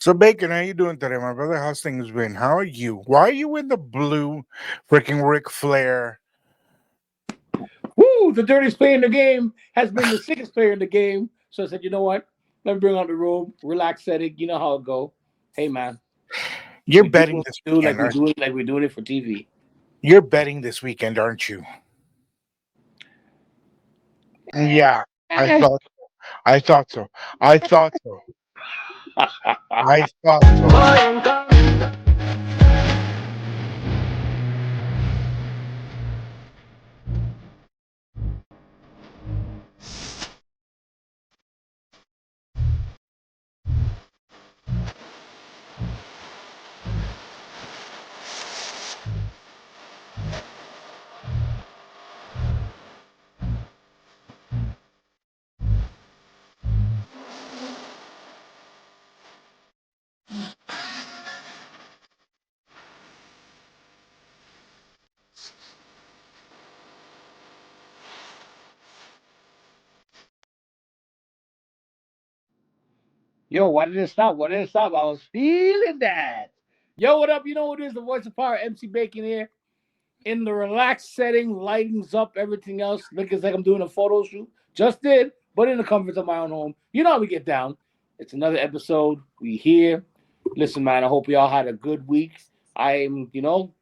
So Bacon, how you doing today, my brother? How's things been? How are you? Why are you in the blue freaking Ric Flair? Woo! The dirtiest player in the game has been the sickest player in the game. So I said, you know what? Let me bring out the room, relax setting. You know how it go. Hey man, You're we do betting what this we do weekend, aren't like we're doing it for TV. you? You're betting this weekend, aren't you? Yeah, I Eh. thought I thought so. I thought so. I thought so. Yo, why did it stop? Why did it stop? I was feeling that. Yo, what up? You know what it is? The voice of power, MC Bacon here. In the relaxed setting, lightings up, everything else. Look, it's like I'm doing a photo shoot. Just did, but in the comforts of my own home. You know how we get down. It's another episode. We here. Listen, man, I hope we all had a good week. I'm,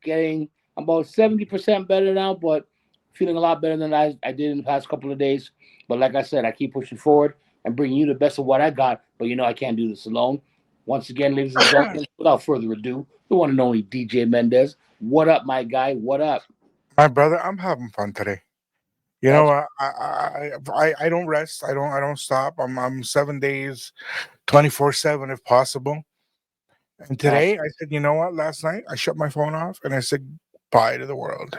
getting about 70% better now, but feeling a lot better than I did in the past couple of days. But like I said, I keep pushing forward and bringing you the best of what I got. But I can't do this alone. Once again, ladies and gentlemen, without further ado, the one and only DJ Mendez. What up, my guy? What up? My brother, I'm having fun today. You know That's what? I don't rest. I don't stop. I'm 7 days, 24/7 if possible. And awesome. today I said, you know what? Last night I shut my phone off and I said bye to the world.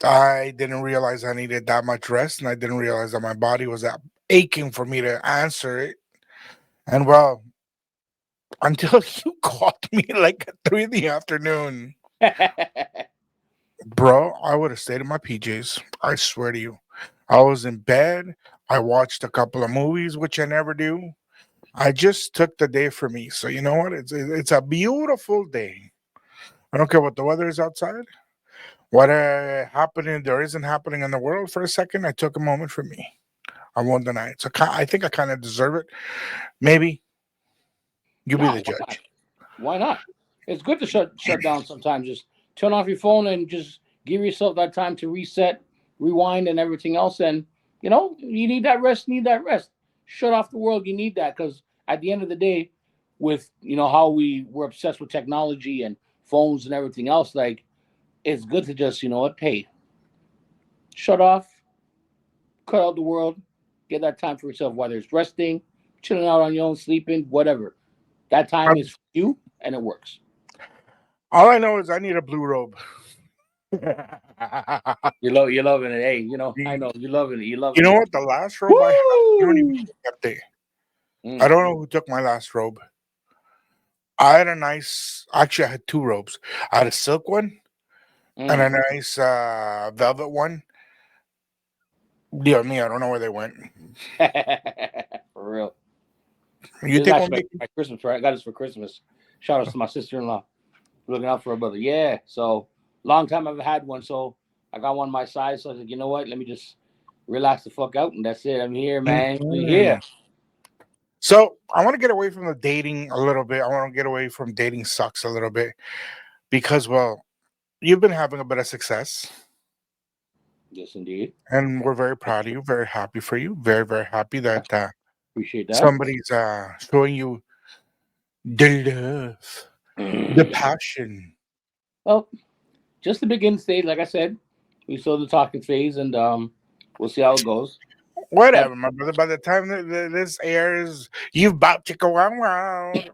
I didn't realize I needed that much rest, and I didn't realize that my body was aching for me to answer it. And well, until you called me like at 3 in the afternoon, bro, I would have stayed in my PJs. I swear to you. I was in bed. I watched a couple of movies, which I never do. I just took the day for me. So you know what? It's a beautiful day. I don't care what the weather is outside. What happening there isn't happening in the world for a second. I took a moment for me. I won't deny it. So I think I kind of deserve it. Maybe you be No, the why not? judge. Why not? It's good to shut down sometimes. Just turn off your phone and just give yourself that time to reset, rewind, and everything else. And you need that rest. Need that rest. Shut off the world. You need that because at the end of the day, with how we're obsessed with technology and phones and everything else, like it's good to just hey, shut off, cut out the world, get that time for yourself. Whether it's resting, chilling out on your own, sleeping, whatever. That time is for you, and it works. All I know is I need a blue robe. You're loving it. Hey, I you know you're loving it. You're you loving know it. what? The last robe I have, you don't even Woo! know who kept it. I Mm, don't know who took my last robe. I had a nice, actually, I had two robes. I had a silk one and a mm. nice velvet one. Yeah, me, I don't know where they went. For real. You This is take one, actually Mickey? my Christmas. Right? I got this for Christmas. Shout out to my sister-in-law looking out for her brother. Yeah. So long time I've had one. So I got one my size. So I said, you know what? Let me just relax the fuck out, and that's it. I'm here, man. We Mm-mm. here. So I want to get away from the dating a little bit. I want to get away from dating sucks a little bit because, well, you've been having a bit of success, Yes, indeed. and we're very proud of you. Very happy for you. Very, very happy that Appreciate that. somebody's showing you the love, the passion. Well, just the beginning stage. Like I said, we saw the talking phase, and we'll see how it goes. But Whatever, my brother. By the time that this airs, you've about to go around.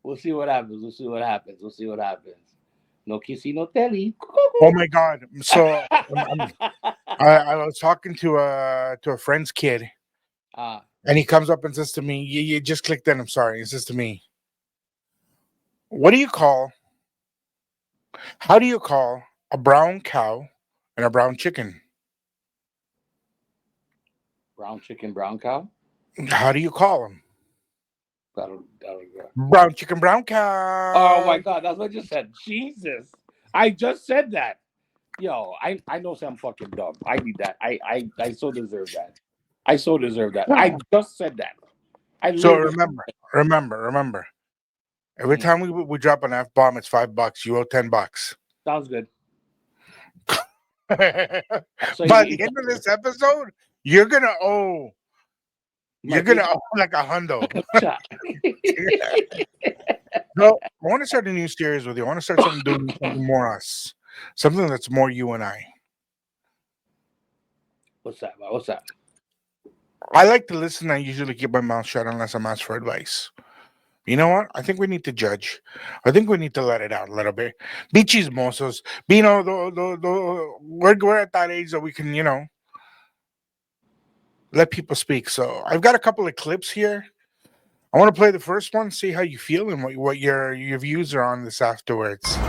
we'll see what happens. We'll see what happens. We'll see what happens. No kissy, no telly. Oh my god! So I was talking to a friend's kid, Ah, and he comes up and says to me, "You just clicked in. I'm sorry." He says to me, "What do you call? How do you call a brown cow and a brown chicken? brown chicken, brown cow. How do you call them?" don't know. Brown chicken, brown cow. Oh my God, that's what I just said. Jesus, I just said that. Yo, I know I'm fucking dumb. I need that. I so deserve that. I so deserve that. I just said that. So literally- remember. Every time we drop an F-bomb, it's $5. You owe $10. Sounds good. So By the end of this episode, you're gonna owe like $100. No, I want to start a new series with you. I want to start doing something more us, something that's more you and I. What's that? What's that? I like to listen. I usually keep my mouth shut unless I'm asked for advice. You know what? I think we need to judge. I think we need to let it out a little bit. Be chismosos. Be, we're at that age that we can, let people speak. So I've got a couple of clips here. I want to play the first one, see how you feel and what your views are on this afterwards. Do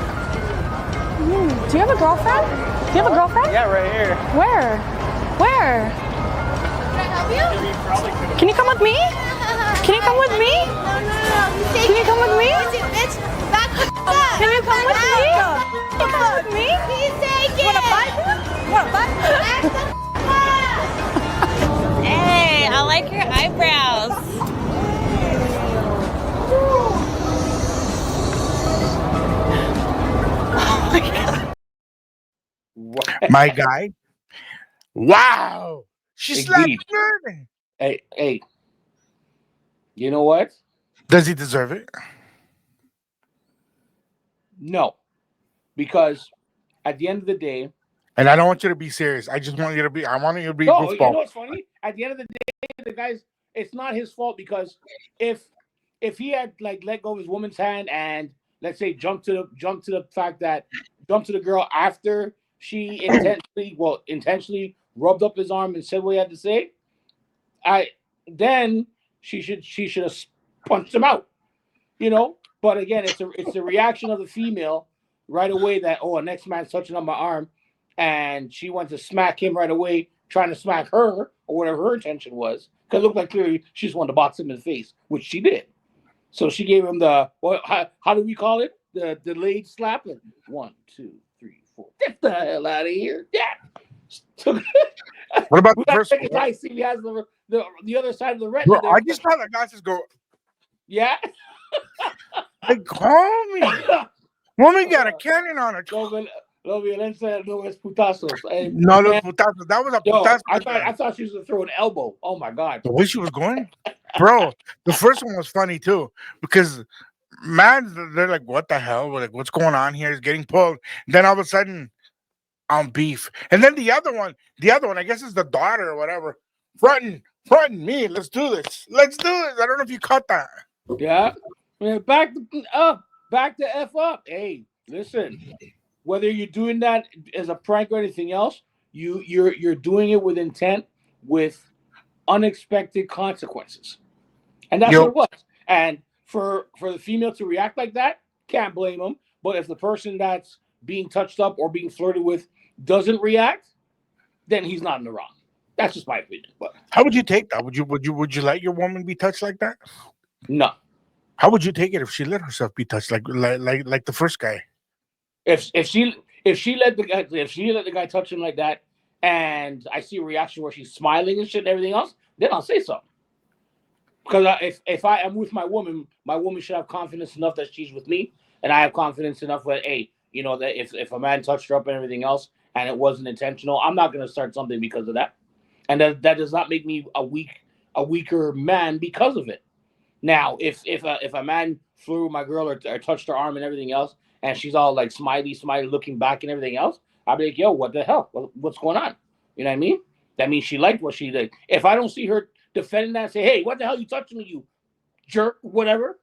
you have a girlfriend? Do you have a girlfriend? Yeah, right here. Where? Where? Can I help you? Can you come with me? Can you come with me? No. Can you come with me? Bitch, back up. Can you come with me? Can you come with me? Please take it. Wanna fight? Wanna fight? Back the up. Hey, I like your eyebrows. My guy. Wow. She slapped her. Hey. You know what? Does he deserve it? No. Because at the end of the day, and I don't want you to be serious. I just want you to be. I want you to be. No, you know what's funny? At the end of the day, the guy's. It's not his fault because if he had like let go of his woman's hand and let's say jump to the girl after she intentionally rubbed up his arm and said what he had to say, then she should have punched him out, But again, it's a reaction of the female right away that a next man's touching on my arm. And she went to smack him right away, trying to smack her or whatever her intention was. Because it looked like clearly she just wanted to box him in the face, which she did. So she gave him how do we call it? The delayed slap. 1, 2, 3, 4. Get the hell out of here. Yeah. What about the first one? I see he has the other side of the red. Bro, I just saw the guy just go. Yeah. Like, call me. Woman got a cannon on her. No violencia, no es putazos. No, los putazos. That was a putazo. I thought she was going to throw an elbow. Oh, my God. The way she was going? Bro, the first one was funny, too. Because, man, they're like, what the hell? Like, what's going on here? It's getting pulled. Then all of a sudden, I'm beef. And then the other one, I guess it's the daughter or whatever. Fronting me. Let's do this. I don't know if you caught that. Yeah. Back up. Back the F up. Hey, listen. Whether you're doing that as a prank or anything else, you're doing it with intent, with unexpected consequences, and that's what it was. And for the female to react like that, can't blame them. But if the person that's being touched up or being flirted with doesn't react, then he's not in the wrong. That's just my opinion. But how would you take that? Would you let your woman be touched like that? No. How would you take it if she let herself be touched like the first guy? If she let the guy touch him like that, and I see a reaction where she's smiling and shit and everything else, then I'll say something. Because if I am with my woman should have confidence enough that she's with me, and I have confidence enough that that if a man touched her up and everything else, and it wasn't intentional, I'm not going to start something because of that, and that does not make me a weaker man because of it. Now, if a man flew with my girl or touched her arm and everything else, and she's all like smiley, looking back and everything else, I'll be like, yo, what the hell? What's going on? You know what I mean? That means she liked what she did. If I don't see her defending that and say, hey, what the hell you touching me, you jerk, whatever,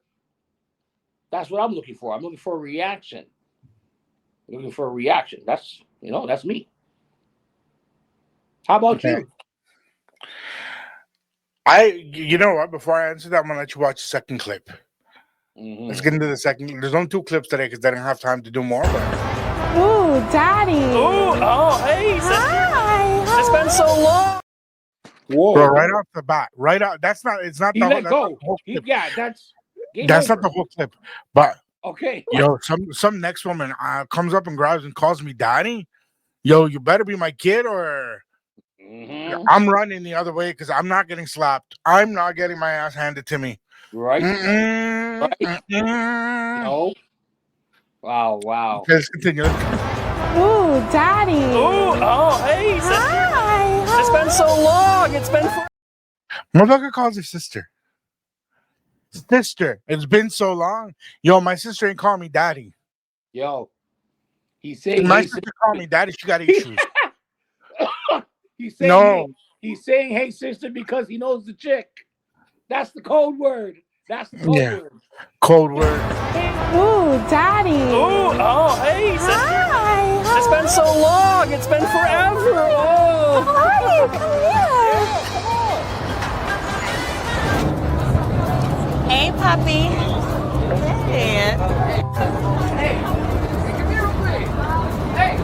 that's what I'm looking for. I'm looking for a reaction. That's, that's me. How about you? You know what? Before I answer that, I'm going to let you watch the second clip. Mm-hmm. Let's get into the second. There's only 2 clips today because I didn't have time to do more. But... Ooh, Daddy. Ooh, hey, sister. Hi. It's been so long. Whoa. Bro, right off the bat, right out. That's not. It's not He the. let That's not go. the whole clip. That's game That's over. not the whole clip. But Okay. yo, some next woman comes up and grabs and calls me daddy. Yo, you better be my kid, or Mhm. I'm running the other way because I'm not getting slapped. I'm not getting my ass handed to me. Right. Mm-mm, Right. mm-mm. No. Wow. Let's continue. Ooh, daddy. Ooh, oh, hey, sister. Hi. It's been so long. It's been Motherfucker calls her sister. Sister, it's been so long. Yo, my sister ain't calling me daddy. Yo. He's saying My hey, sister called me daddy. She got issues. he's saying No, he's saying hey sister because he knows the chick. That's the code word. That's the code Yeah. word. cold word. Ooh, daddy. Ooh, oh, hey, sister. Hi. It's been so long. It's been forever. Oh. Hi, come here. Hey, puppy. Hey. Hey, come here real quick. Hey.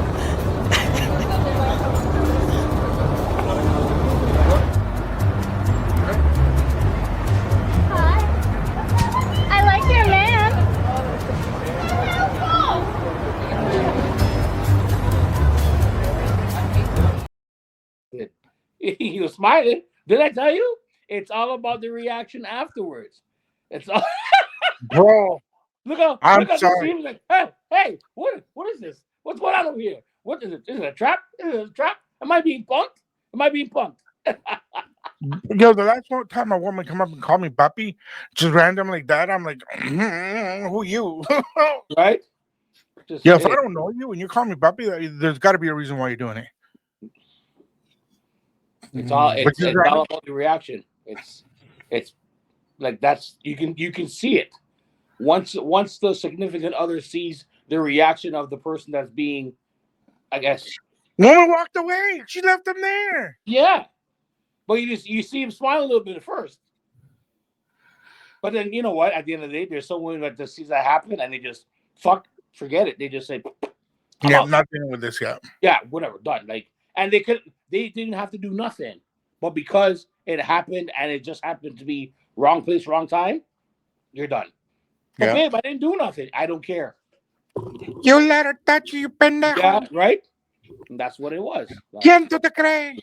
Hi. I like your man. He was smiling. Did I tell you? It's all about the reaction afterwards. It's all Bro, look how I'm look how sorry. he was like, hey, what is this? What's going on over here? What is it? Is it a trap? Is it a trap? Am I being punked? Am I being punked? Yo, the last time a woman come up and call me puppy, just random like that, I'm like, who you? Right? Just Yo, if I hey, don't know you and you call me puppy, there's got to be a reason why you're doing it. it's all Which it's, is it's right. all about the reaction. It's like that's you can see it. Once the significant other sees the reaction of the person that's being, I guess, Woman walked away. She left him there. yeah. But you see him smile a little bit at first. But then you know what? At the end of the day, there's someone that just sees that happen and they just forget it. They just say, I'm Yeah, out. I'm not dealing with this yet. Yeah, whatever, done. Like, and they didn't have to do nothing, but because it happened and it just happened to be wrong place, wrong time, you're done. But Yeah. babe, I didn't do nothing. I don't care. You let her touch you, pendejo. Yeah, right. And that's what it was. ¿Quién tú te crees?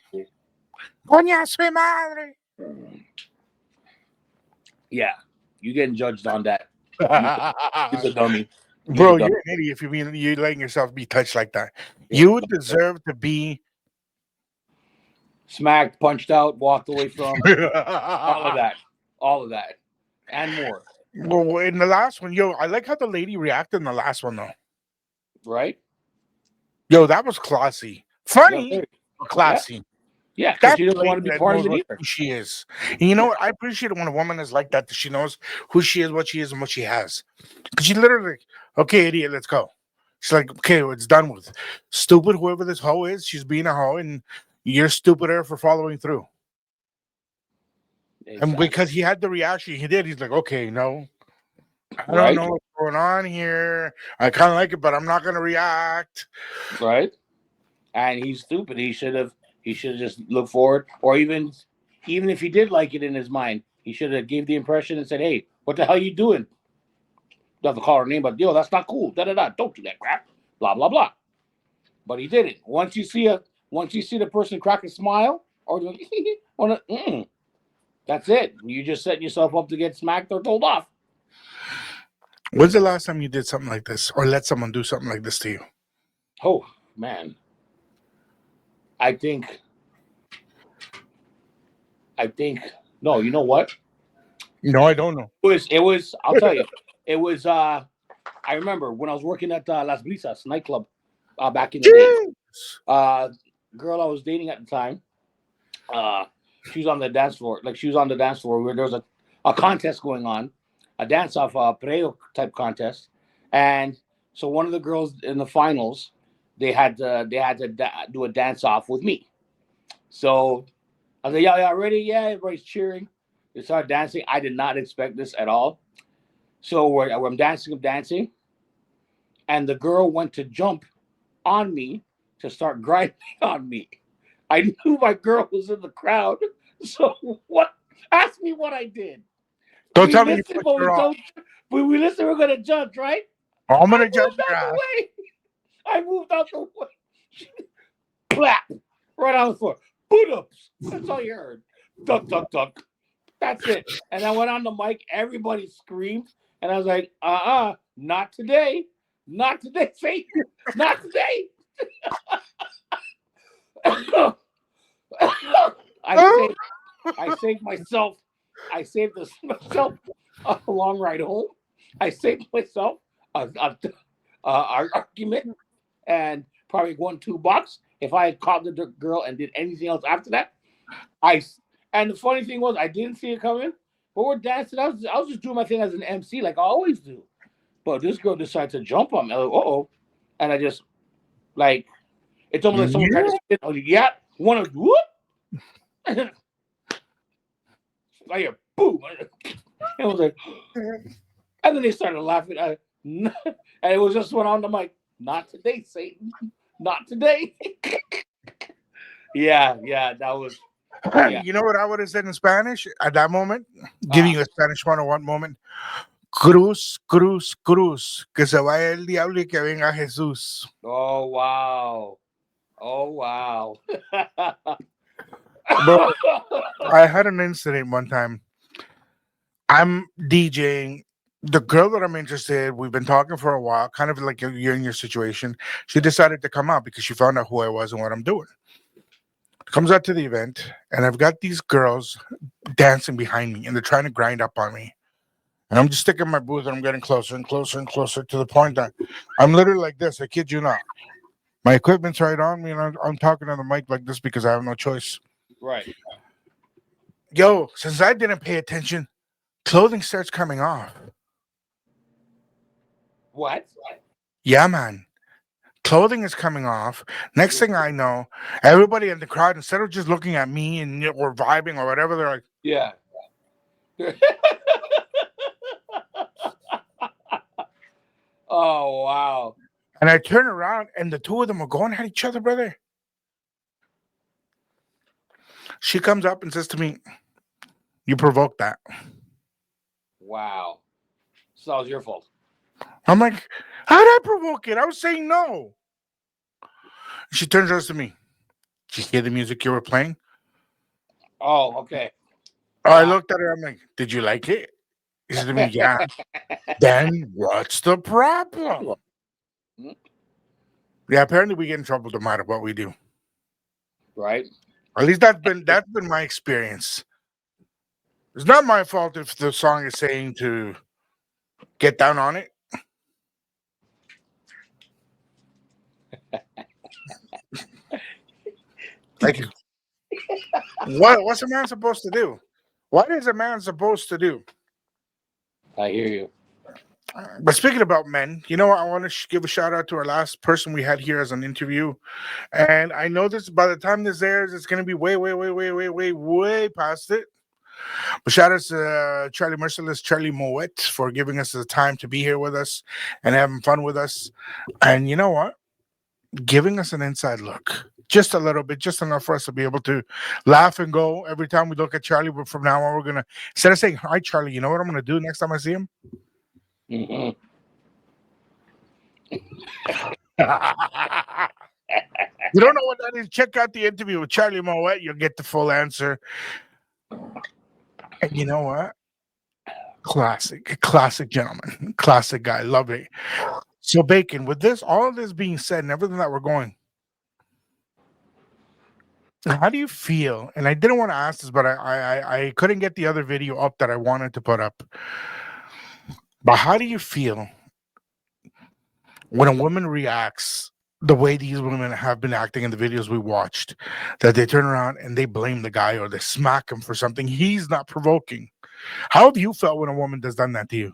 Coña su madre. Yeah, you getting judged on that. He's a dummy. Bro, He's a dummy. you're an idiot if you letting yourself be touched like that. Yeah. You deserve to be Smacked, punched out, walked away from all of that, and more. Well, in the last one, yo, I like how the lady reacted in the last one though. Right? Yo, that was classy, funny, but classy. Yeah, because That's she the doesn't want to lady be that part knows of it what, either. who she is. And you know what? I appreciate it when a woman is like that. That she knows who she is, what she is, and what she has. Because she literally, okay, idiot, let's go. She's like, okay, well, it's done with. Stupid, whoever this hoe is, she's being a hoe, and you're stupider for following through. And Exactly. because he had the reaction he did, he's like, okay, no, I don't Right? know what's going on here. I kind of like it, but I'm not gonna react. Right? And he's stupid. He should have just looked forward, or even if he did like it in his mind, he should have gave the impression and said, "Hey, what the hell you doing?" Don't have to call her name, but yo, that's not cool. Da da da. Don't do that crap. Blah blah blah. But he didn't. Once you see the person crack a smile or that's it. You just setting yourself up to get smacked or told off. When's the last time you did something like this, or let someone do something like this to you? Oh man, I think. No, you know what? No, I don't know. It was. I'll tell you. It was. I remember when I was working at Las Brisas nightclub back in the day. Girl I was dating at the time. She was on the dance floor. Like she was on the dance floor where there was a contest going on, a dance off Preo type contest, and so one of the girls in the finals, they had to do a dance off with me. So I was like, y'all ready? Yeah, everybody's cheering. They started dancing. I did not expect this at all. So I'm dancing, and the girl went to jump on me to start grinding on me. I knew my girl was in the crowd So what? Ask me what I did. Don't We tell me you listened, put but your off. we listened. We're gonna judge, right? I'm I gonna judge moved your out the ass. way. I moved out the way. Clap right on the floor. Boot ups. That's all you heard. Duck, duck, duck. That's it. And I went on the mic. Everybody screamed, and I was like, not today, not today, Satan, not today. I saved myself. I saved myself a long ride home. I saved myself a argument and probably $1-2 if I had called the girl and did anything else after that. And the funny thing was I didn't see it coming, but we're dancing. I was just doing my thing as an MC like I always do. But this girl decided to jump on me. I was like, uh-oh. And I just like it's almost like someone tried to spit. I was like, yeah, one of whoop. I hear boom. And I was like, and then they started laughing. And it was just went on the mic. Not today, Satan. Not today. yeah, that was. Yeah. You know what I would have said in Spanish at that moment? Giving you a Spanish 101 moment. Cruz, cruz, cruz. Que se vaya el diablo y que venga Jesús. Oh, wow. Bro, I had an incident one time. I'm DJing. The girl that I'm interested, we've been talking for a while, kind of like you're in your situation. She decided to come out because she found out who I was and what I'm doing. Comes out to the event, and I've got these girls dancing behind me, and they're trying to grind up on me. And I'm just sticking my booth, and I'm getting closer and closer and closer to the point that I'm literally like this. I kid you not. My equipment's right on me, and I'm talking on the mic like this because I have no choice. Right. Yo, since I didn't pay attention, clothing starts coming off. What? Yeah, man. Clothing is coming off. Next thing I know, everybody in the crowd, instead of just looking at me and or vibing or whatever, they're like, yeah. Oh, wow. and I turn around and the two of them are going at each other, brother. She comes up and says to me, "You provoked that." Wow. So that was your fault. I'm like, "How did I provoke it? I was saying no." She turns around to me. Did you hear the music you were playing? Oh, okay. I looked at her. I'm like, "Did you like it?" She said to me, "Yeah." Then what's the problem? Yeah, apparently we get in trouble no matter what we do. Right. At least that's been my experience. It's not my fault if the song is saying to get down on it. Thank you. What's a man supposed to do? What is a man supposed to do? I hear you. But speaking about men, you know what? I want to give a shout out to our last person we had here as an interview. And I know this by the time this airs, it's going to be way past it. But shout out to Charlie Merciless, Charlie Moet, for giving us the time to be here with us and having fun with us. And you know what? Giving us an inside look. Just a little bit, just enough for us to be able to laugh and go every time we look at Charlie. But from now on, we're going to, instead of saying, "Hi, Charlie," you know what I'm going to do next time I see him? Mm-hmm. You don't know what that is? Check out the interview with Charlie Moet. You'll get the full answer. And you know what? Classic gentleman, classic guy. Love it. So, Bacon, with this, all of this being said and everything that we're going, how do you feel? And I didn't want to ask this, but I couldn't get the other video up that I wanted to put up. But how do you feel when a woman reacts the way these women have been acting in the videos we watched, that they turn around and they blame the guy or they smack him for something he's not provoking? How have you felt when a woman has done that to you?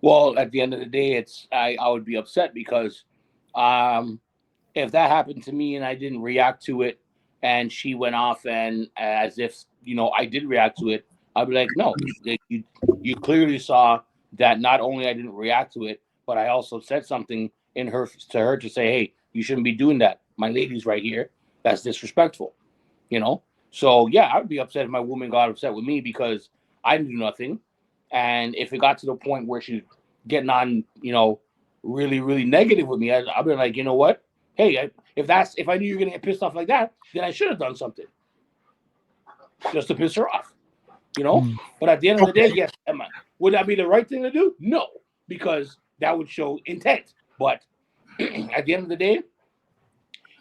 Well, at the end of the day, I would be upset because if that happened to me and I didn't react to it and she went off and as if, I did react to it, I'd be like, no, you clearly saw that not only I didn't react to it, but I also said something to her to say, hey, you shouldn't be doing that. My lady's right here. That's disrespectful, So yeah, I would be upset if my woman got upset with me because I didn't do nothing. And if it got to the point where she's getting on, really, really negative with me, I'll be like, you know what? Hey, if I knew you were gonna get pissed off like that, then I should have done something just to piss her off, But at the end of the day, yes, would that be the right thing to do? No, because that would show intent. But at the end of the day,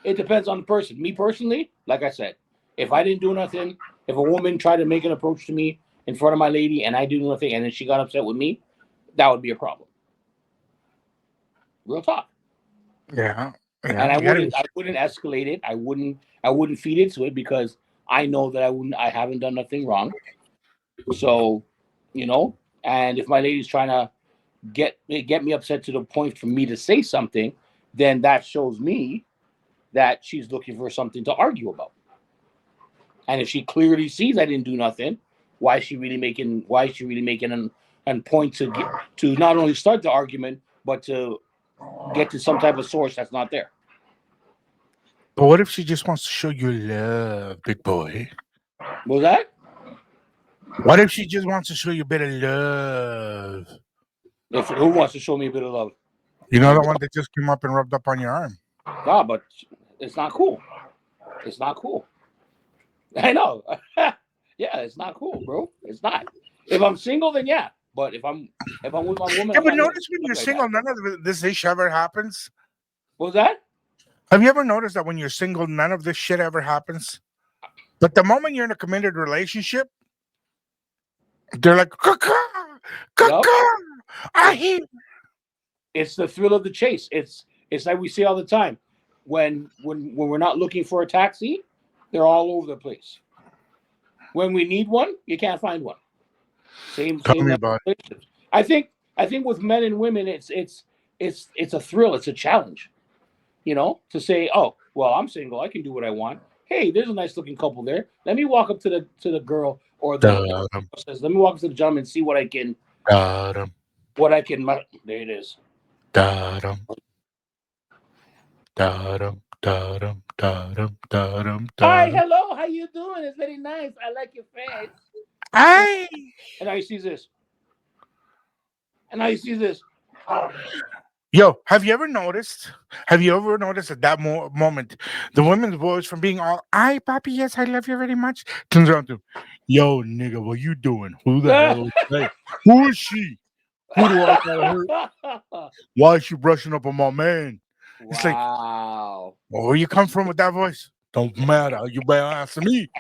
it depends on the person. Me personally, like I said, if I didn't do nothing, if a woman tried to make an approach to me in front of my lady and I did nothing and then she got upset with me, that would be a problem. Real talk. Yeah. And I wouldn't escalate it. I wouldn't feed into it because I know that I haven't done nothing wrong. So, and if my lady's trying to get me upset to the point for me to say something, then that shows me that she's looking for something to argue about. And if she clearly sees I didn't do nothing, why is she really making an point to not only start the argument but to get to some type of source that's not there? But what if she just wants to show you love, big boy? What was that? What if she just wants to show you a bit of love? Who wants to show me a bit of love? You know the one that just came up and rubbed up on your arm? No, but it's not cool. It's not cool. I know. Yeah, it's not cool, bro. It's not. If I'm single, then yeah. But if I'm with my woman, yeah, but notice when you're single, none of this issue ever happens. What was that? Have you ever noticed that when you're single, none of this shit ever happens? But the moment you're in a committed relationship, they're like, I hear. It's the thrill of the chase. It's like we see all the time. When we're not looking for a taxi, they're all over the place. When we need one, you can't find one. Same about it. I think with men and women, it's a thrill. It's a challenge. To say, oh, well, I'm single. I can do what I want. Hey, there's a nice looking couple there. Let me walk up to the girl or the says, let me walk up to the gentleman and see what I can. There it is. Hi, hello. How you doing? It's very nice. I like your face. Hi. And now you see this. Yo, have you ever noticed at that moment, the woman's voice from being all, "Ay, papi, yes, I love you very much," turns around to, "Yo, nigga, what you doing? Who the hell is that? Who is she? Who do I call her? Why is she brushing up on my man?" It's like, well, where you come from with that voice? Don't matter. You better answer me.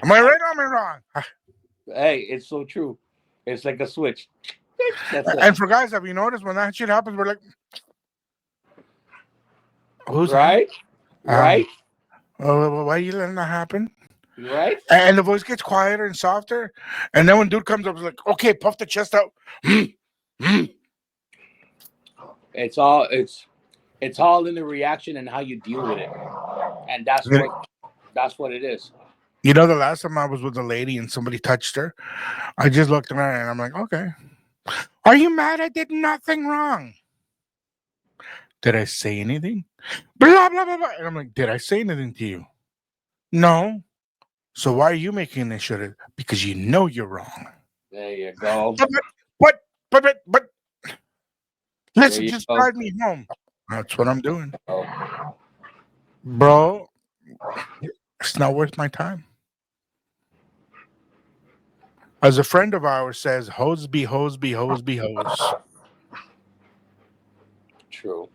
Am I right or am I wrong? Hey, it's so true. It's like a switch. And for guys, have you noticed when that shit happens, we're like, who's right? Right? Why are you letting that happen? Right? And the voice gets quieter and softer. And then when dude comes up, it's like, okay, puff the chest out. It's all in the reaction and how you deal with it. And that's what it is. The last time I was with a lady and somebody touched her, I just looked at her and I'm like, okay. Are you mad? I did nothing wrong. Did I say anything? Blah, blah, blah, blah. And I'm like, did I say anything to you? No. So why are you making an issue of it? Because you know you're wrong. There you go. But listen, just drive me home. That's what I'm doing. Bro, it's not worth my time. As a friend of ours says, hoes be hoes be hoes be hoes. True.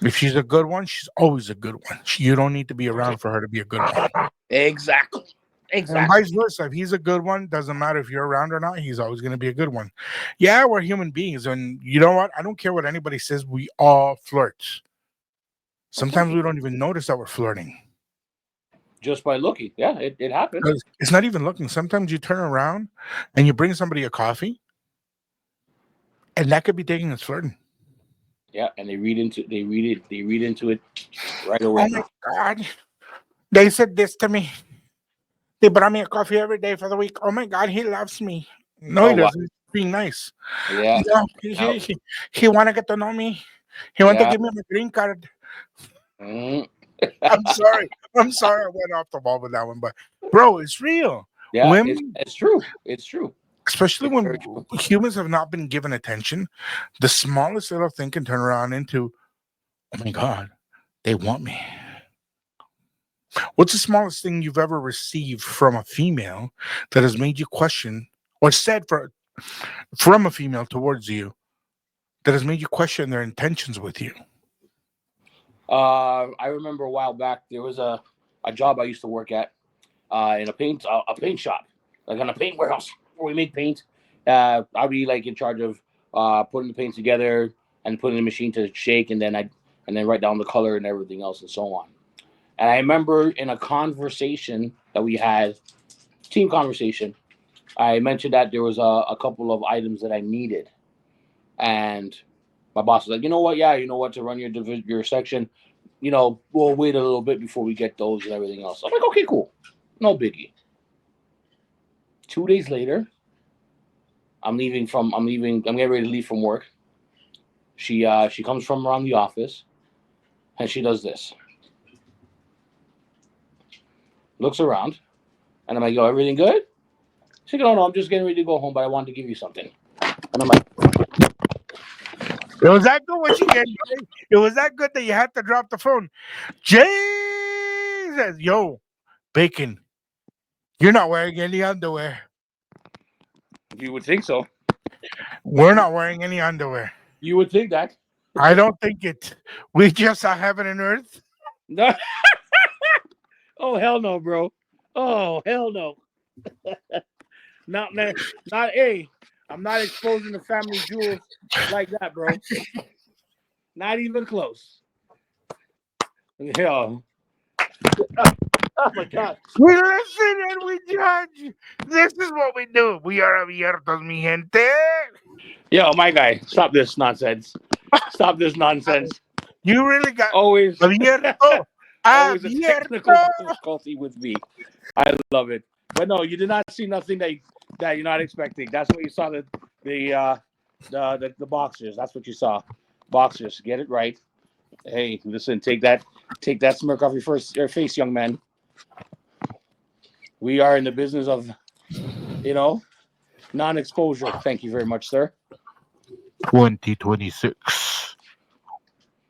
If she's a good one, she's always a good one. You don't need to be around for her to be a good one. Exactly. And vice versa. If he's a good one, doesn't matter if you're around or not, he's always going to be a good one. Yeah, we're human beings. And you know what? I don't care what anybody says. We all flirt. Sometimes we don't even notice that we're flirting. Just by looking. Yeah, it happens. It's not even looking. Sometimes you turn around and you bring somebody a coffee, and that could be taken as flirting. Yeah, and they read into it right away. Oh my God. They said this to me. They brought me a coffee every day for the week. Oh my God, he loves me. No, he doesn't. He's being nice. Yeah. He want to get to know me. He want to give me my green card. Mm. I'm sorry. I'm sorry I went off the wall with that one, but bro, it's real. Yeah, Women, it's true. It's true. especially It's when very true. humans have not been given attention, the smallest little thing can turn around into, oh my God, they want me. What's the smallest thing you've ever received from a female that has made you question, or said from a female towards you, that has made you question their intentions with you? I remember a while back there was a job I used to work at in a paint shop, like in a paint warehouse where we make paint. I'd be like in charge of putting the paint together and putting the machine to shake, and then write down the color and everything else and so on. And I remember in a conversation that we had, team conversation, I mentioned that there was a couple of items that I needed, and my boss was like, you know what? Yeah, you know what? To run your section, we'll wait a little bit before we get those and everything else. I'm like, okay, cool, no biggie. 2 days later, I'm getting ready to leave from work. She comes from around the office, and she does this. Looks around, and I'm like, yo, everything good? She's like, no, I'm just getting ready to go home, but I wanted to give you something. And I'm like, It was that good what you get. It was that good that you had to drop the phone. Jesus, yo, Bacon, you're not wearing any underwear. you would think so. We're not wearing any underwear. You would think that. I don't think it. We just are heaven and earth. No. Oh, hell no, bro. Oh, hell no. not A. I'm not exposing the family jewels like that, bro. Not even close. Yeah. Oh my God. We listen and we judge. This is what we do. We are abiertos, mi gente. Yo, my guy, stop this nonsense. Stop this nonsense. You really got Always, abierto. always a technical Abierto. difficulty with me. I love it. But no, you did not see nothing that you're not expecting. That's what you saw the boxers. That's what you saw. Boxers, get it right. Hey, listen, take that smirk off your face, young man. We are in the business of, non-exposure. Thank you very much, sir. 2026.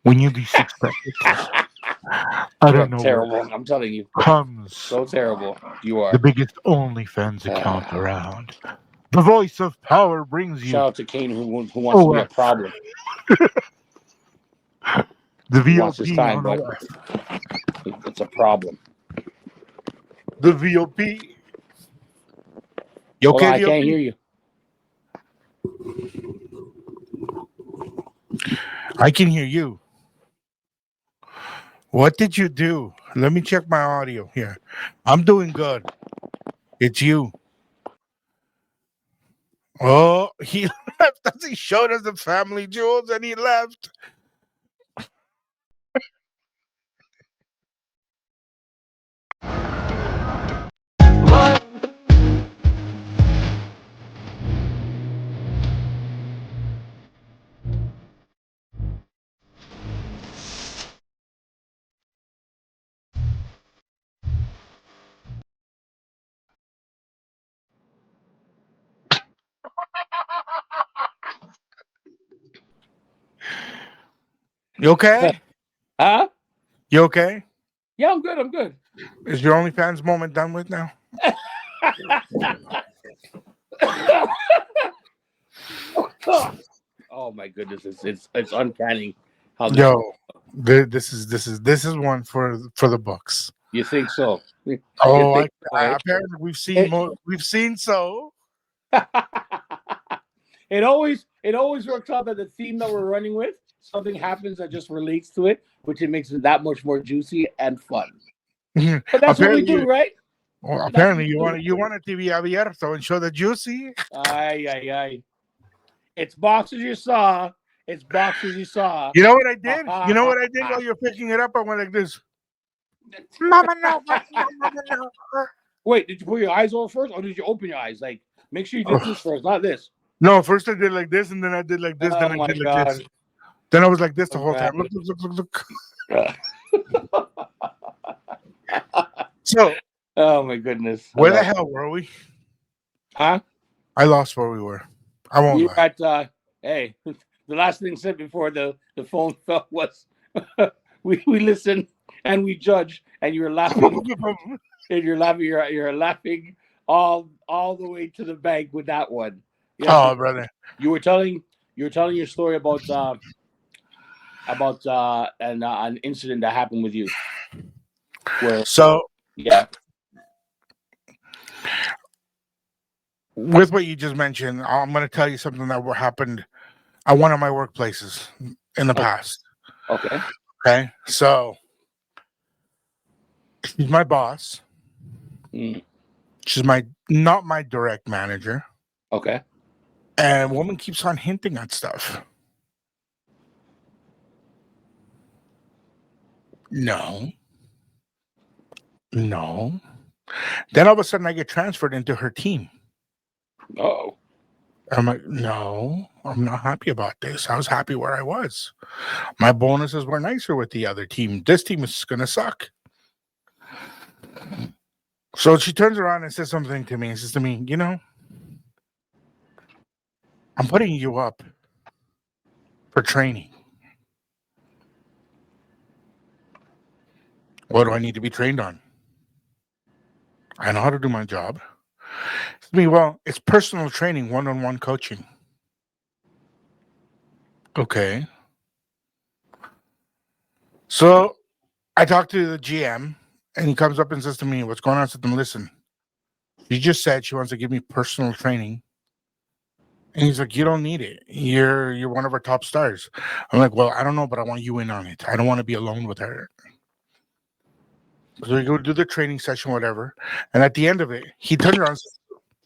When you be 6 I don't know. Terrible. I'm telling you. Comes So terrible. You are. the biggest OnlyFans account around. The voice of power brings you Shout out to Kane who wants to be a problem. the He wants VOP his time, on the but left. it's a problem. The VOP. You Hold on, okay, I can't VOP? hear you. I can hear you. What did you do? Let me check my audio here. I'm doing good. It's you. Oh, he left us. He showed us the family jewels and he left. You okay? Huh? You okay? Yeah, I'm good. I'm good. Is your OnlyFans moment done with now? Oh my goodness, it's uncanny how this, Yo, this is one for the books. you think so. Oh, think so, eh? apparently we've seen It- more. We've seen so. It always works out that the theme that we're running with, something happens that just relates to it, which it makes it that much more juicy and fun. But that's what we do, right? Well, apparently you want it to be abierto and show the juicy. Ay. It's boxes you saw. It's boxes you saw. You know what I did? You know what I did while you're picking it up? I went like this. Mama, no, mama, no. Wait, did you put your eyes over first, or did you open your eyes? Like, make sure you did this first, not this. No, first I did like this, and then I did like this, then I did like this. Then I was like this the whole time. Look. So, Oh my goodness. where the hell were we? Huh? I lost where we were. I won't We lie. were at hey, the last thing said before the phone fell was we listen and we judge, and you're laughing and you're laughing all the way to the bank with that one. Yes, Oh, brother. you were telling your story about an incident that happened with you where So, yeah. with what you just mentioned, I'm going to tell you something that happened at one of my workplaces in the past. Okay. Okay. So, she's my boss. Mm. She's not my direct manager. Okay. And a woman keeps on hinting at stuff. No. No. Then all of a sudden I get transferred into her team. Oh. I'm like, no, I'm not happy about this. I was happy where I was. My bonuses were nicer with the other team. This team is going to suck. So she turns around and says something to me and says to me, you know, I'm putting you up for training. What do I need to be trained on? I know how to do my job. To me, well, it's personal training, one-on-one coaching. Okay. So I talked to the GM and he comes up and says to me, what's going on? I said to him, listen, she just said she wants to give me personal training. And he's like, you don't need it. You're one of our top stars. I'm like, well, I don't know, but I want you in on it. I don't want to be alone with her. So we go do the training session, whatever. And at the end of it, he turns around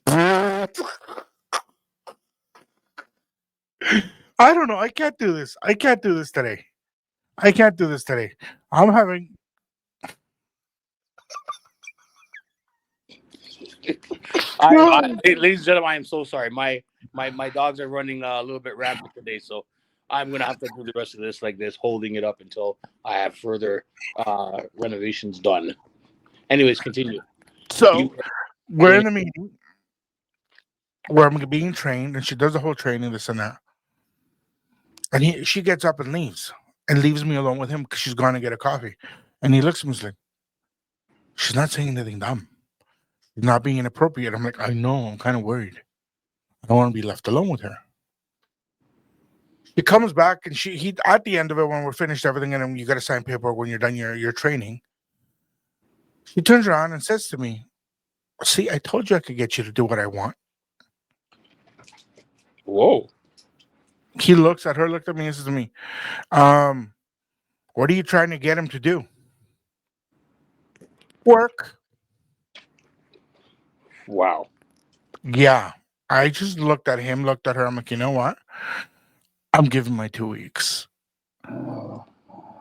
and says, I don't know. I can't do this. I can't do this today. I can't do this today. I'm having. Ladies and gentlemen, I am so sorry. My dogs are running a little bit rampant today, so I'm gonna have to do the rest of this like this, holding it up until I have further renovations done. Anyways, continue. So we're in a meeting where I'm being trained, and she does the whole training, this and that. And she gets up and leaves me alone with him because she's going to get a coffee. And he looks at me and he's like, she's not saying anything dumb. She's not being inappropriate. I'm like, I know. I'm kind of worried. I don't want to be left alone with her. He comes back and he at the end of it, when we're finished everything, and then you got to sign paperwork when you're done your training. He turns around and says to me, see, I told you I could get you to do what I want. Whoa. He looked at me and says to me, what are you trying to get him to do? Work. Wow. Yeah. I just looked at him, looked at her. I'm like, you know what? I'm giving my 2 weeks.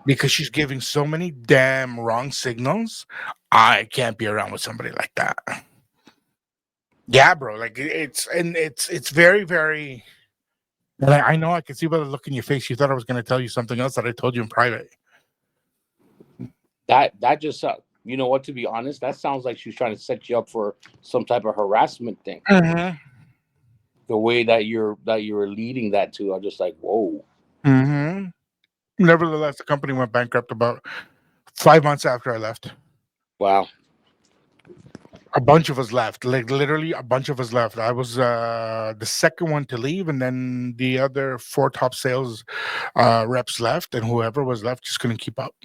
Because she's giving so many damn wrong signals. I can't be around with somebody like that. Yeah, bro. Like it's very, very. And I know I can see by the look in your face. You thought I was going to tell you something else that I told you in private. That just you know what? To be honest, that sounds like she's trying to set you up for some type of harassment thing. Mm-hmm. The way that you're leading that to, I'm just like, whoa. Mm-hmm. Nevertheless, the company went bankrupt about 5 months after I left. Wow. A bunch of us left. Like literally, a bunch of us left. I was the second one to leave, and then the other 4 top sales reps left, and whoever was left just couldn't keep up.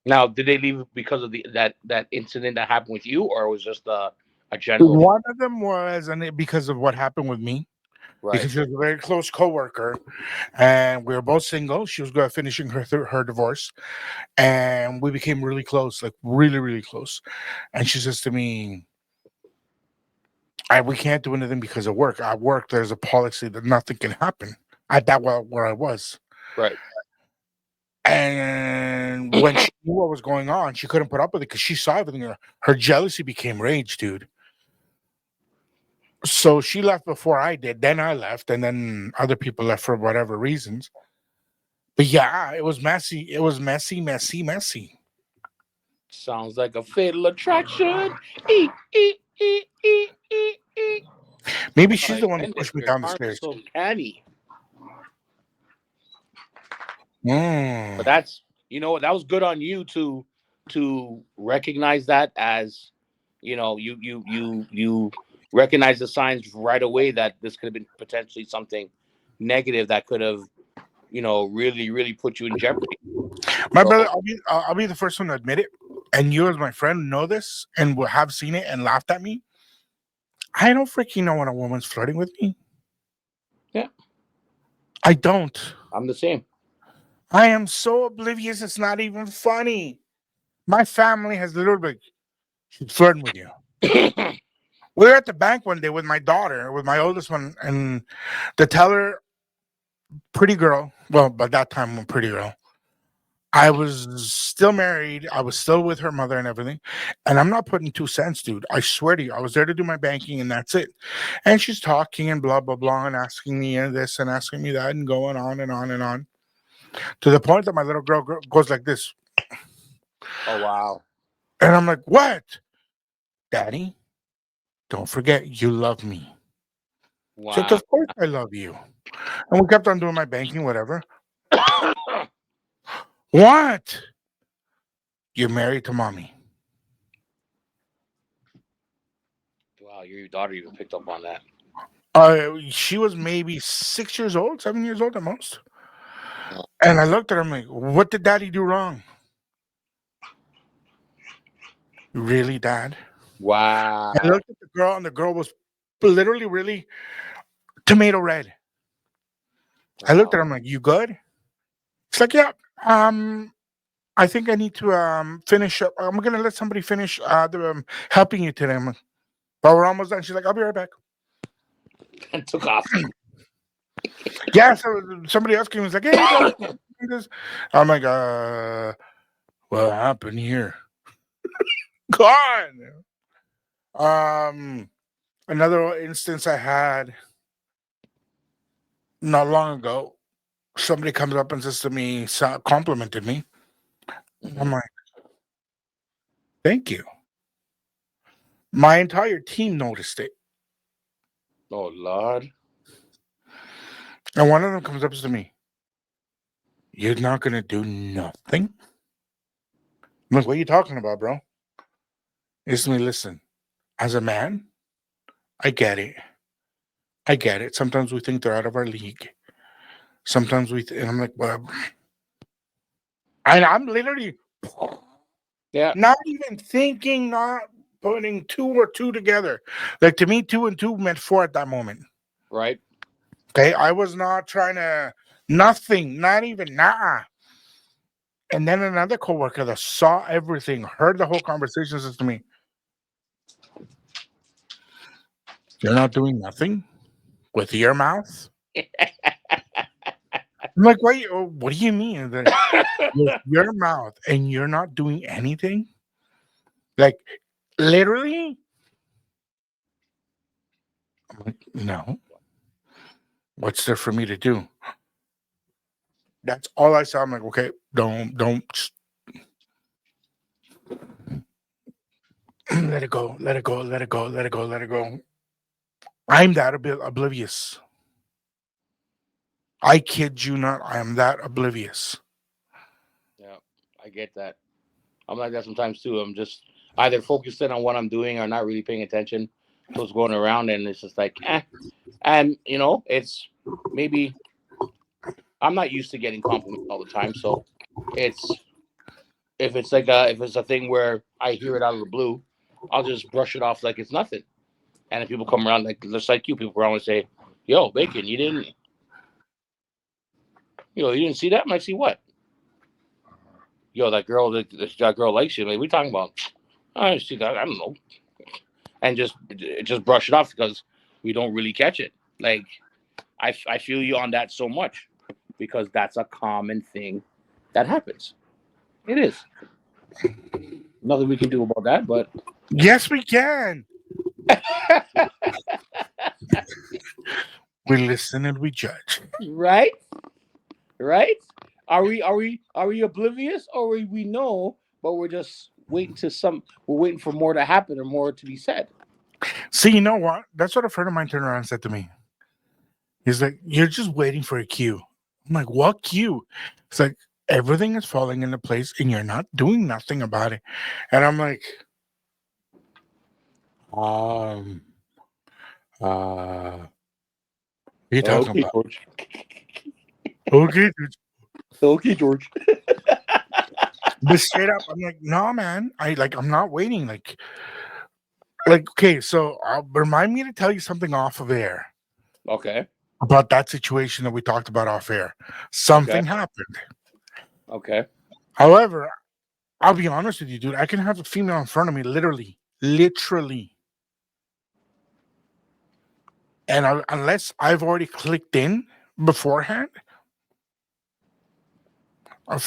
Now, did they leave because of that incident that happened with you, or it was just a general? One of them was, because of what happened with me, Right. because she was a very close coworker, and we were both single. She was finishing her divorce, and we became really close, like really, really close. And she says to me, we can't do anything because of work. At work, there's a policy that nothing can happen at that where I was. Right. And when she knew what was going on, she couldn't put up with it because she saw everything. Her jealousy became rage, dude. So she left before I did. Then I left, and then other people left for whatever reasons. But yeah, it was messy. It was messy. Sounds like a fatal attraction. E, e, e, e, e, e. Maybe she's the Like, one who Mendez, pushed me your down the arms are stairs. so canny. Mm. But that's, you know, that was good on you to recognize that as, you know, you recognize the signs right away that this could have been potentially something negative that could have, you know, really put you in jeopardy. My So, brother, I'll be the first one to admit it, and you as my friend know this and will have seen it and laughed at me. I don't freaking know when a woman's flirting with me. yeah, I don't. I'm the same. I am so oblivious. It's not even funny. My family has literally been she's flirting with you. We were at the bank one day with my daughter, with my oldest one, and the teller, pretty girl. Well, by that time, a pretty girl. I was still married. I was still with her mother and everything. And I'm not putting 2 cents, dude. I swear to you, I was there to do my banking and that's it. And she's talking and blah, blah, blah, and asking me this and asking me that and going on and on and on to the point that my little girl goes like this. Oh wow. And I'm like, what? Daddy, don't forget you love me. She said, Wow. of course I love you. And we kept on doing my banking, whatever. What? You're married to mommy. Wow, your daughter even picked up on that. She was maybe 6 years old, 7 years old at most. And I looked at her, I'm like, what did daddy do wrong? Really, dad? Wow. I looked at the girl, and the girl was literally really tomato red. I looked at her, I'm like, you good? She's like, yeah. I think I need to finish up. I'm gonna let somebody finish helping you today. I'm like, but we're almost done. She's like, I'll be right back. And took off. Yeah, so somebody else came and was like, hey, I'm like, what happened here? Gone. Another instance I had not long ago, somebody comes up and says to me, complimented me. I'm like, thank you. My entire team noticed it. Oh Lord. And one of them comes up to me, you're not going to do nothing? I'm like, what are you talking about, bro? It's me, listen, as a man, I get it. I get it. Sometimes we think they're out of our league. Sometimes and I'm like, well, and I'm literally Yeah. not even thinking, not putting two or two together. Like to me, 2 and 2 meant 4 at that moment. Right. Okay. I was not trying to, nothing, not even, nah. And then another coworker that saw everything, heard the whole conversation, says to me, you're not doing nothing with your mouth? I'm like, wait, what do you mean? With your mouth and you're not doing anything? Like, literally? I'm like, no. What's there for me to do? That's all I saw. I'm like, okay, don't let it go, let it go, let it go, let it go, let it go. I'm that oblivious. I kid you not. I am that oblivious. Yeah, I get that. I'm like that sometimes too. I'm just either focused in on what I'm doing or not really paying attention to what's going around, and it's just like, eh. And you know, it's maybe I'm not used to getting compliments all the time, so it's if it's a thing where I hear it out of the blue, I'll just brush it off like it's nothing. And if people come around like just like you, people around and say, "Yo, Bacon, you didn't see that?" I'm like, "See what? Yo, that girl likes you." Like, we talking about? I see that. I don't know. And just brush it off because we don't really catch it. Like, I feel you on that so much because that's a common thing that happens. It is. Nothing we can do about that, but Yes, we can. We listen and we judge. right? Right? Are we oblivious or we know, but we're just waiting for more to happen or more to be said. See, you know what? That's what a friend of mine turned around and said to me. He's like, "You're just waiting for a cue." I'm like, "What cue?" It's like everything is falling into place and you're not doing nothing about it. And I'm like, what are you talking Okay, about? George. Okay, dude. Okay, George. But straight up, I'm like, no, man. I'm not waiting. Okay, so remind me to tell you something off of air Okay. about that situation that we talked about off air. Something happened. Okay. However, I'll be honest with you, dude. I can have a female in front of me, literally, and unless I've already clicked in beforehand, a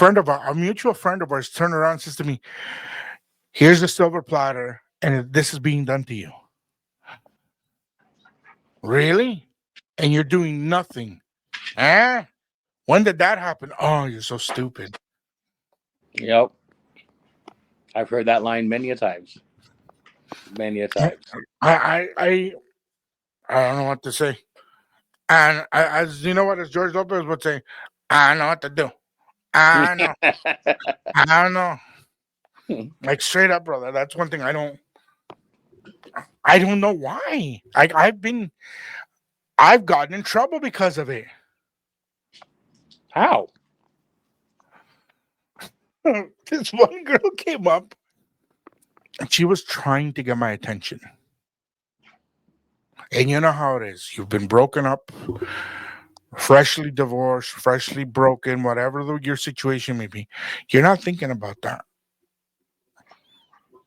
mutual friend of ours, turned around and says to me, "Here's the silver platter, and this is being done to you." Really? And you're doing nothing? Eh? When did that happen? Oh, you're so stupid. Yep. I've heard that line many a times. Many a times. I don't know what to say. And as you know what, as George Lopez would say, I don't know what to do. I know. I don't know. Like straight up, brother. That's one thing I don't know why. I've gotten in trouble because of it. How? This one girl came up and she was trying to get my attention. And you know how it is. You've been broken up, freshly divorced, freshly broken, whatever your situation may be. You're not thinking about that.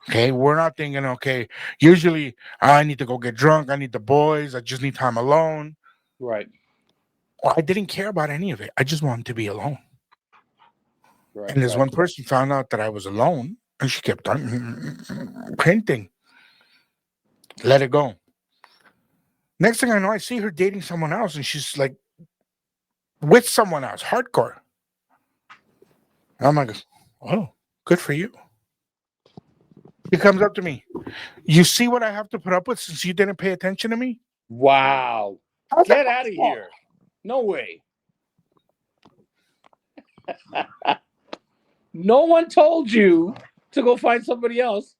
Okay, we're not thinking, okay, usually I need to go get drunk. I need the boys. I just need time alone. Right. Well, I didn't care about any of it. I just wanted to be alone. Right. And this one person found out that I was alone and she kept on hinting. Let it go. Next thing I know, I see her dating someone else and she's like with someone else, hardcore. And I'm like, oh, good for you. He comes up to me. You see what I have to put up with since you didn't pay attention to me? Wow. Get out of here. No way. No one told you to go find somebody else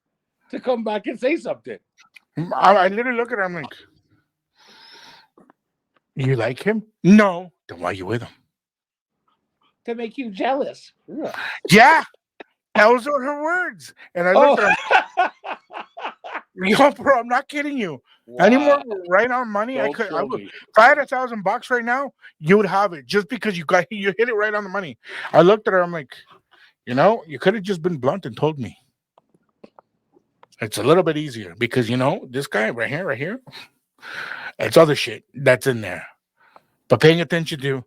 to come back and say something. I literally look at her. I'm like, you like him? No. Then why are you with him? To make you jealous. Ugh. Yeah. Those are her words. And I looked at him. Yo, bro, I'm not kidding you. Wow. Any more right on money? I would. If I had $1,000 right now, you would have it just because you hit it right on the money. I looked at her. I'm like, you could have just been blunt and told me. It's a little bit easier because this guy right here, it's other shit that's in there. But paying attention to.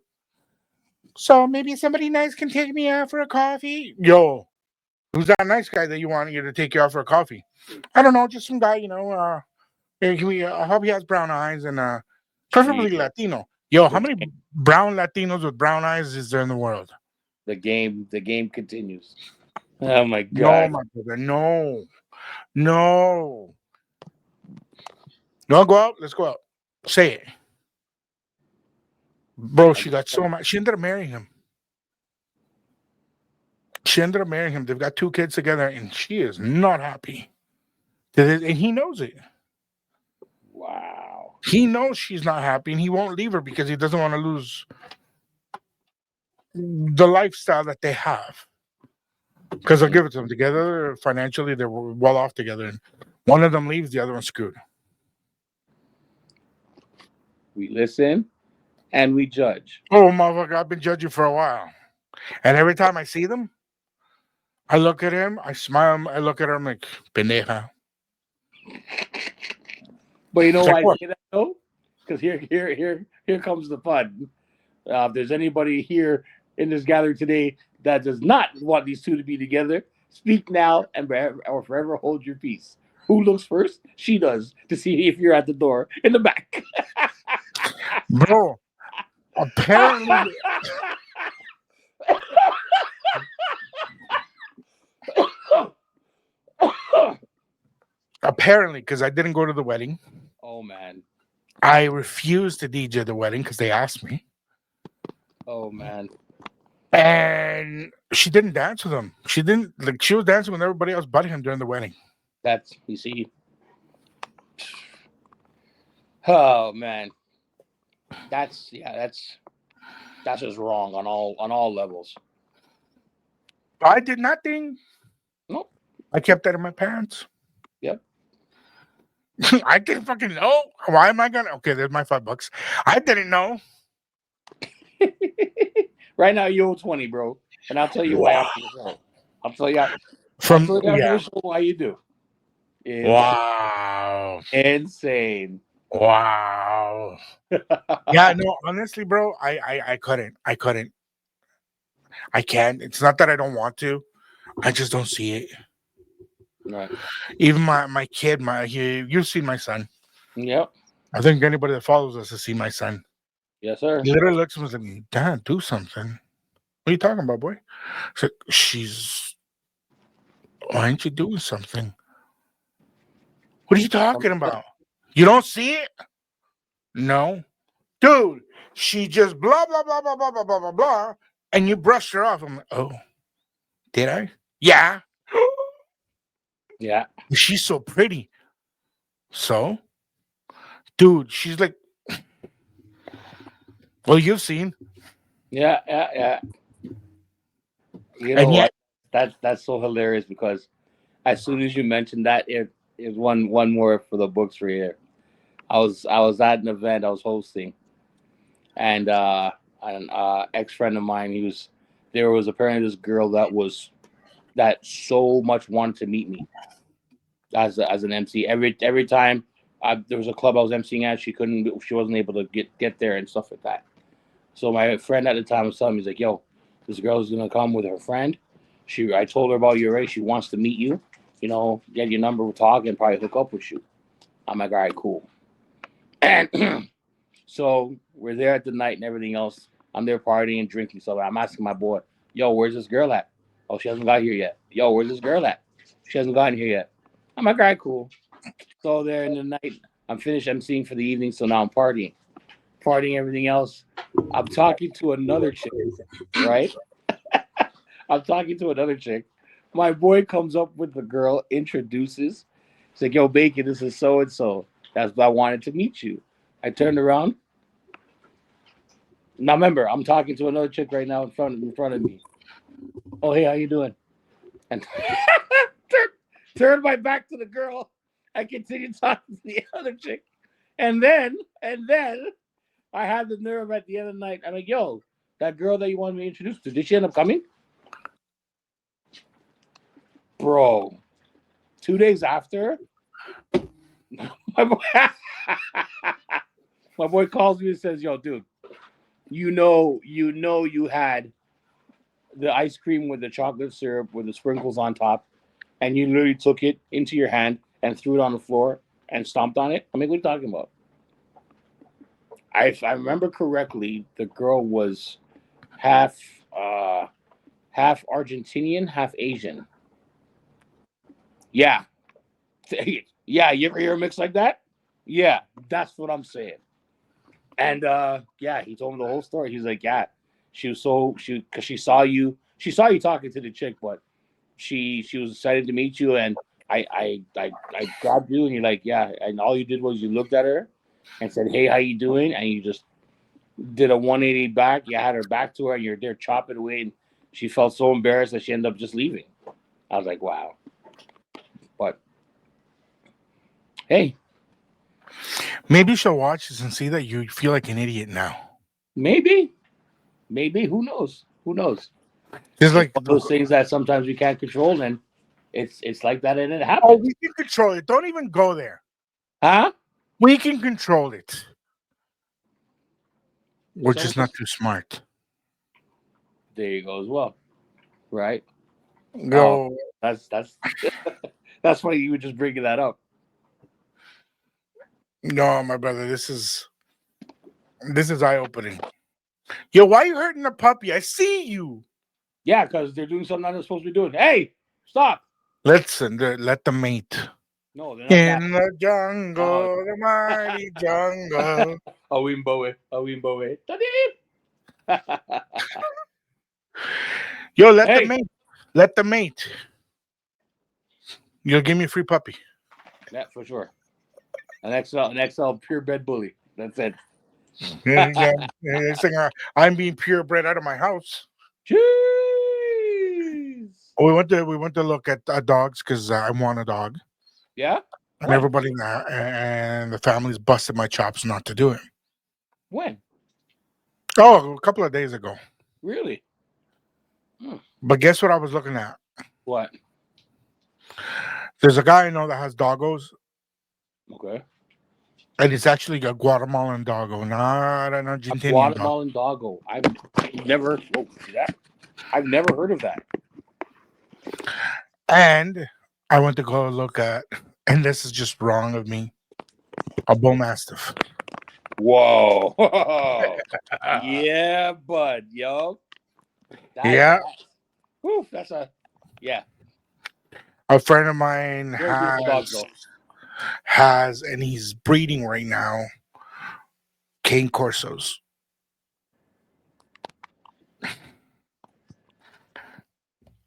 So maybe somebody nice can take me out for a coffee. Yo, who's that nice guy that you want you to take you out for a coffee? I don't know, just some guy. I hope he has brown eyes and preferably Latino. Yo, how many brown Latinos with brown eyes is there in the world? The game continues. Oh my God. No, my brother. No. No, go out. Let's go out. Say it. Bro, she got so much. She ended up marrying him. They've got 2 kids together, and she is not happy. And he knows it. Wow. He knows she's not happy, and he won't leave her because he doesn't want to lose the lifestyle that they have. Because I'll give it to them. Together, financially, they're well off together. And one of them leaves, the other one's screwed. We listen and we judge. Oh, motherfucker, I've been judging for a while. And every time I see them, I look at him, I smile, I look at her, I'm like, pendeja. But you know why I say that though? Because here comes the fun. If there's anybody here in this gathering today that does not want these two to be together, speak now and forever hold your peace. Who looks first? She does, to see if you're at the door in the back. Bro, apparently. Apparently, because I didn't go to the wedding. Oh man. I refused to DJ the wedding because they asked me. Oh man. And she didn't dance with him. She didn't like. She was dancing with everybody else but him during the wedding. That's you see. Oh man. That's just wrong on all levels. I did nothing. Nope. I kept that in my parents. Yep. I didn't fucking know. Why am I gonna? Okay, there's my $5. I didn't know. Right now you owe 20, bro. And I'll tell you why after the show. I'll tell you after the show why you do. Wow. Insane. Wow. Yeah, no, honestly, bro, I couldn't. I can't. It's not that I don't want to. I just don't see it. Right. Even my kid, you've seen my son. Yep. I think anybody that follows us has seen my son. Yes, sir. He literally looks at me and says, Dad, do something. What are you talking about, boy? So why aren't you doing something? What are you talking about? You don't see it? No. Dude, she just blah, blah, blah, blah, blah, blah, blah, blah, blah, and you brushed her off. I'm like, oh, did I? Yeah. Yeah. She's so pretty. So, dude, she's like, well, you've seen. Yeah. You know what? That's so hilarious because as soon as you mentioned that, it is one more for the books for here. I was at an event I was hosting, and an ex friend of mine, there was apparently this girl that so much wanted to meet me as an MC. Every time there was a club I was MCing at, she wasn't able to get there and stuff like that. So my friend at the time was telling me, he's like, yo, this girl's gonna come with her friend. I told her about your race. She wants to meet you. You know, get your number, we'll talk, and probably hook up with you. I'm like, all right, cool. And so we're there at the night and everything else. I'm there partying and drinking. So I'm asking my boy, yo, where's this girl at? Oh, she hasn't got here yet. Yo, where's this girl at? She hasn't gotten here yet. I'm like, all right, cool. So there in the night, I'm finished emceeing for the evening. So now I'm partying, everything else. I'm talking to another chick, right? I'm talking to another chick. My boy comes up with the girl, introduces. He's like, yo, Bacon, this is so-and-so. That's why I wanted to meet you. I turned around. Now remember, I'm talking to another chick right now in front of me. Oh, hey, how you doing? And turn my back to the girl. I continue talking to the other chick. And then I had the nerve at the end of the night. I'm like, yo, that girl that you wanted me to introduce to, did she end up coming? Bro, 2 days after, my boy calls me and says, yo, dude, you know you had the ice cream with the chocolate syrup with the sprinkles on top, and you literally took it into your hand and threw it on the floor and stomped on it. I mean, what are you talking about? If I remember correctly, the girl was half Argentinian, half Asian. Yeah. Yeah, you ever hear a mix like that? Yeah, that's what I'm saying. And yeah, he told me the whole story. He's like, yeah, because she saw you talking to the chick, but she was excited to meet you, and I grabbed you, and you're like, yeah, and all you did was you looked at her and said, hey, how you doing? And you just did a 180 back. You had her back to her, and you're there chopping away, and she felt so embarrassed that she ended up just leaving. I was like, wow. But hey, maybe she'll watch this and see that you feel like an idiot now. maybe who knows? It's like those things that sometimes we can't control, and it's like that, and it happens. Oh, we can control it. Don't even go there. Huh? We can control it. We're just not too smart. There you go as well. Right? Go. That's that's why you were just bringing that up. No, my brother, this is eye-opening. Yo, why are you hurting the puppy? I see you. Yeah, because they're doing something they're not supposed to be doing. Hey, stop. Listen, let them mate. No, they're not that. In the jungle, the mighty jungle. Awimbowe. Yo, let Hey. the mate. Let the mate. You'll give me a free puppy. Yeah, for sure. An XL pure bed bully. That's it. Yeah, next thing I'm being purebred out of my house. Jeez. We went to look at dogs because I want a dog, Yeah? and When? everybody and the family's busted my chops not to do it. When? Oh, a couple of days ago. Really? But guess what I was looking at? What? There's a guy I know that has doggos, Okay. and it's actually a Guatemalan doggo, not an A Argentinian dog. Guatemalan doggo. I've never. Oh, see that? I've never heard of that. And I went to go look at, and this is just wrong of me, a bull mastiff. Whoa. Yeah, bud. Yo. Yeah. Whew, that's a. Yeah. A friend of mine Very beautiful dogs, though. has, and he's breeding right now, cane corsos.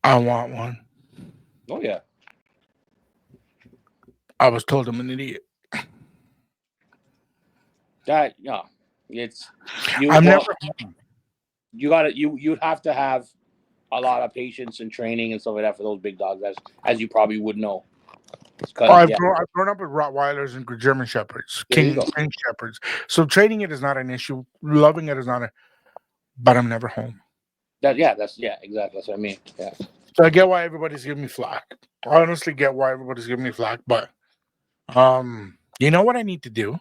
I want one. Oh yeah. I was told I'm an idiot. That yeah. It's you. I'm well, never. You got to you'd have to have a lot of patience and training and stuff like that for those big dogs, as you probably would know. I've grown up with Rottweilers and German Shepherds, There you King Shepherds. So training it is not an issue. Loving it is not a. But I'm never home. Exactly. That's what I mean. Yeah. So I get why everybody's giving me flack. I honestly get why everybody's giving me flack. But you know what I need to do?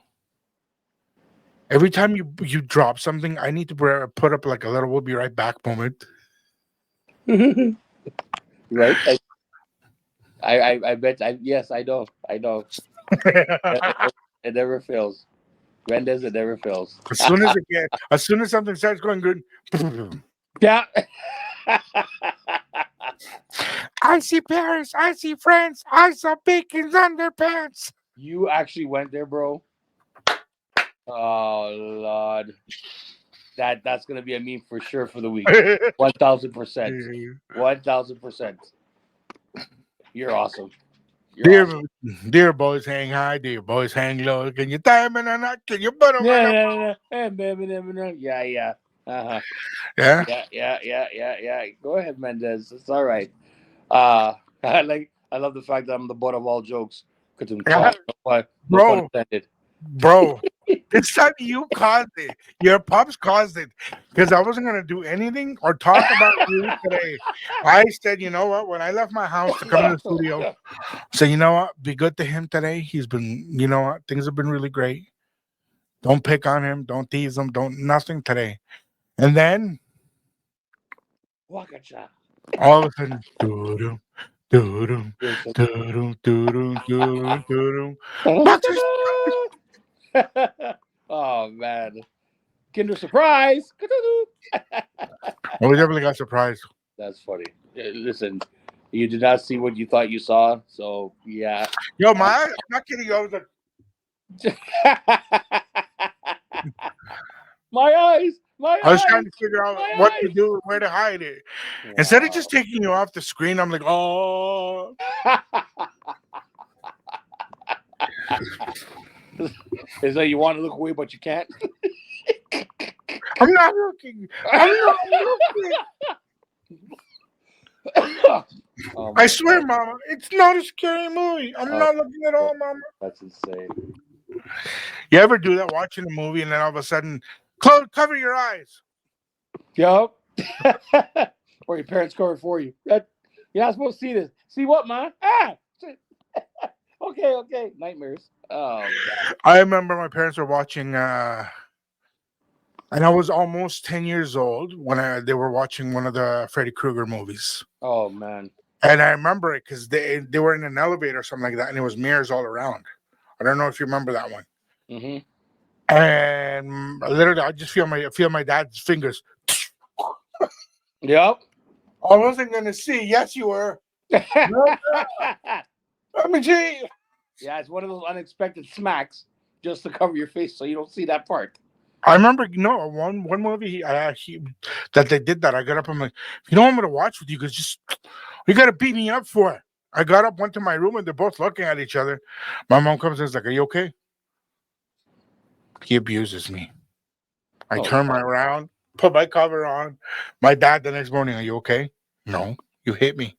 Every time you drop something, I need to put up like a little "we'll be right back" moment. Right. I bet. Yes, I know. It never fails. Mendez, it never fails. As soon as something starts going good, Yeah. I see parents, I see friends, I saw Bacon's underpants. You actually went there, bro. Oh Lord, that's gonna be a meme for sure for the week. 1,000%. 1,000%. You're awesome. Dear boys, hang high. Dear boys, hang low. Can you time it or not? Can you put them Yeah. Yeah. Uh-huh. Yeah. Go ahead, Mendez. It's all right. I love the fact that I'm the butt of all jokes. No pun intended. Bro, it's time you caused it. Your pops caused it. Because I wasn't going to do anything or talk about you today. I said, you know what? When I left my house to come to the studio, so you know what? Be good to him today. He's been, you know what? Things have been really great. Don't pick on him. Don't tease him. Don't nothing today. And then Wakacha. all of a sudden, doo-doo, doo-doo, doo-doo, doo-doo, doo-doo, doo-doo. Oh man. Kinder surprise. Well, we definitely got surprised. That's funny. Listen, you did not see what you thought you saw, so yeah. Yo, I'm not kidding you. I was like, my eyes. I was trying to figure out what to do, where to hide it. Wow. Instead of just taking you off the screen, I'm like, oh. It's like you want to look away, but you can't. I'm not looking. Oh, I swear, God. Mama, it's not a scary movie. I'm not looking at all, Mama. That's insane. You ever do that watching a movie and then all of a sudden, cover your eyes? Yup. Or your parents cover it for you. You're not supposed to see this. See what, Ma? Okay. Nightmares. Oh, God. I remember my parents were watching, and I was almost 10 years old when they were watching one of the Freddy Krueger movies. Oh, man. And I remember it because they were in an elevator or something like that, and it was mirrors all around. I don't know if you remember that one. Mm-hmm. And literally, I just feel my dad's fingers. Yep. I wasn't gonna see. Yes, you were. Let me see. Yeah, it's one of those unexpected smacks just to cover your face so you don't see that part. I remember, one movie that they did that. I got up. I'm like, you know, I'm gonna watch with you because just you gotta beat me up for it. I got up, went to my room, and they're both looking at each other. My mom comes in, and is like, "Are you okay?" He abuses me. I Oh, turn my around, put my cover on. My dad the next morning, "Are you okay?" No, you hit me.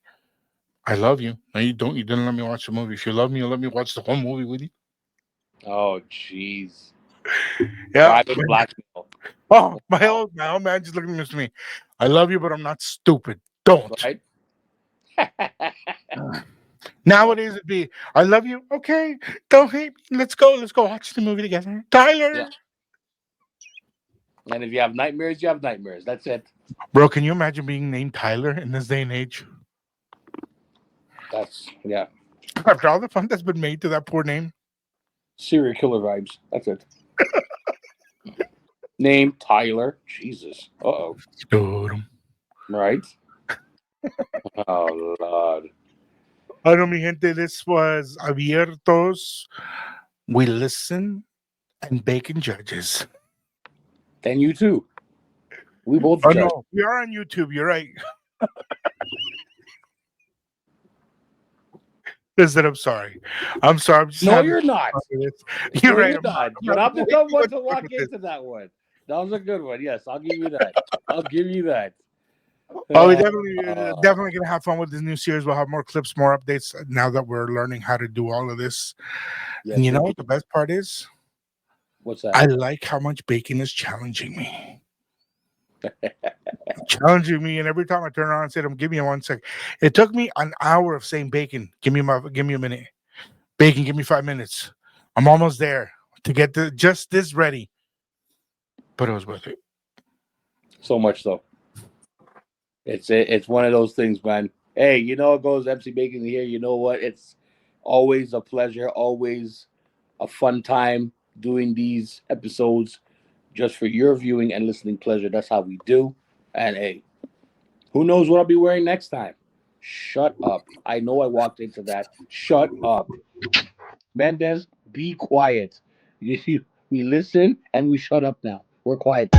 I love you. No, you don't. You didn't let me watch the movie. If you love me, you'll let me watch the whole movie with you. oh, jeez. Yeah. Private blackmail. Oh, Wow. my old man just looking at me. I love you, but I'm not stupid. Don't. Right? Nowadays it'd be, I love you. Okay, don't hate me. Let's go. Let's go watch the movie together. Yeah. Tyler. And if you have nightmares, you have nightmares. That's it. Bro, can you imagine being named Tyler in this day and age? Yeah. After all the fun that's been made to that poor name. Serial killer vibes. That's it. Name Tyler. Jesus. Uh-oh. Scotum. Right? Oh, Lord. Hello, mi gente. This was Abiertos. We listen and bacon judges. And you too. We both Oh, judge. no. We are on YouTube. You're right. Listen, I'm sorry. I'm sorry. I'm just No, having you're not. fun with this. You're No, right. you're I'm not. I'm You're not the way dumb too one much to fun walk with this. into that one. That was a good one. Yes, I'll give you that. I'll give you that. Oh, we definitely gonna have fun with this new series. We'll have more clips, more updates now that we're learning how to do all of this. Yes, And you know indeed. what the best part is? What's that? I like how much bacon is challenging me. Challenging me, and every time I turn around and say to him, "Give me 1 sec." It took me an hour of saying bacon. Give me a minute. Bacon, give me 5 minutes. I'm almost there to get just this ready. But it was worth it. So much so. It's one of those things, man. Hey, you know it goes MC Bacon here. You know what? It's always a pleasure, always a fun time doing these episodes just for your viewing and listening pleasure. That's how we do. And hey, who knows what I'll be wearing next time? Shut up. I know I walked into that. Shut up. Mendez, be quiet. We listen and we shut up now. We're quiet.